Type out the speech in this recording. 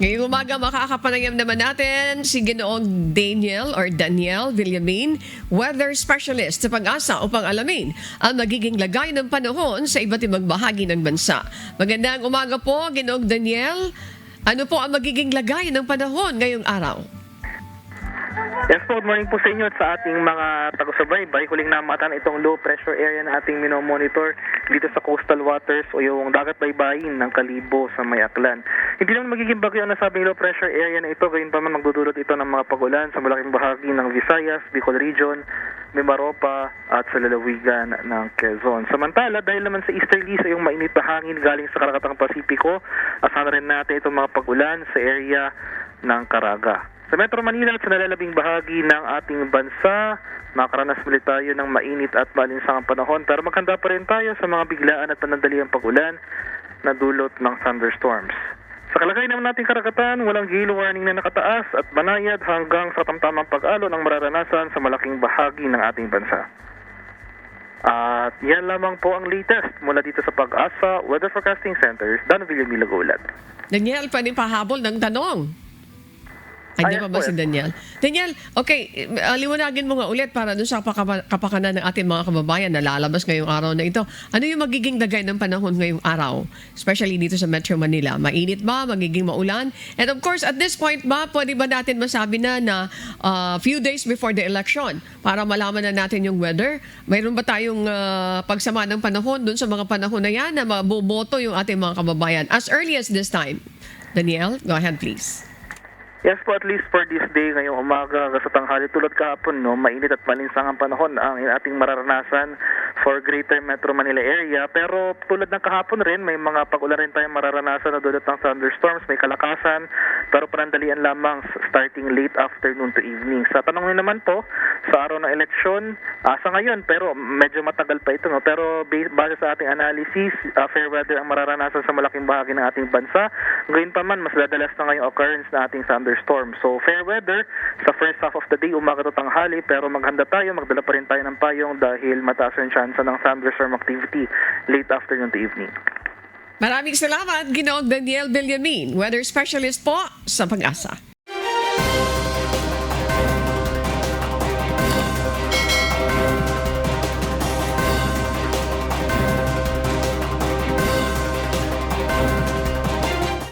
Ngayong umaga, makakapanayam naman natin si Ginoong Daniel Villamin, weather specialist sa Pag-asa upang alamin ang magiging lagay ng panahon sa iba't ibang bahagi ng bansa. Magandang umaga po, Ginoong Daniel. Ano po ang magiging lagay ng panahon ngayong araw? Yes po, good morning po sa inyo at sa ating mga taga-subaybay. Huling namatan itong low pressure area na ating minomonitor dito sa coastal waters o yung dagat baybayin ng Kalibo sa May Aklan. Hindi naman magiging bagyo ang nasabing low pressure area na ito, gayon pa man magdudulot ito ng mga pagulan sa malaking bahagi ng Visayas, Bicol Region, Mimaropa at sa lalawigan ng Quezon. Samantala, dahil naman sa easterlies ay yung mainit na hangin galing sa Karagatang Pasipiko, asahan rin natin itong mga pagulan sa area ng Caraga. Sa Metro Manila at sa nalalabing bahagi ng ating bansa, makaranas ulit tayo ng mainit at malinsangang panahon, pero maghanda pa rin tayo sa mga biglaan at panandaliang pagulan na dulot ng thunderstorms. Sa kalagayan naman nating karagatan, walang gale warning na nakataas at banayad hanggang sa tamtamang pag-alo ng mararanasan sa malaking bahagi ng ating bansa. At yan lamang po ang latest mula dito sa Pag-asa Weather Forecasting Center, Dan Villamin Lagulat. Daniel, pwede pahabol ng tanong. Andiyan pa ba si Daniel? Daniel, okay, liwanagin mo nga ulit para doon sa kapakanan ng ating mga kababayan na lalabas ngayong araw na ito. Ano yung magiging lagay ng panahon ngayong araw? Especially dito sa Metro Manila. Mainit ba? Magiging maulan? And of course, at this point ba, pwede ba natin masabi na few days before the election para malaman na natin yung weather? Mayroon ba tayong pagsama ng panahon doon sa mga panahon na yan na maboboto yung ating mga kababayan as early as this time? Daniel, go ahead please. Yes po, at least for this day, ngayong umaga sa tanghali, tulad kahapon, mainit at malinsangang panahon ang ating mararanasan for Greater Metro Manila area. Pero tulad ng kahapon rin, may mga pag-ulan rin tayong mararanasan na dulot ng thunderstorms, may kalakasan, pero panandalian lamang starting late afternoon to evening. Sa tanong nyo naman po, sa araw ng eleksyon, sa ngayon, pero medyo matagal pa ito, pero base sa ating analysis, fair weather ang mararanasan sa malaking bahagi ng ating bansa. Ngayon pa man, mas dadalas na ngayong occurrence na ating thunderstorm. So, fair weather sa first half of the day, umaga to tanghali, pero maghanda tayo, magdala pa rin tayo ng payong dahil mataas rin chance ng thunderstorm activity late afternoon to evening. Maraming salamat, Ginoong Daniel Villamin, weather specialist po sa Pag-asa.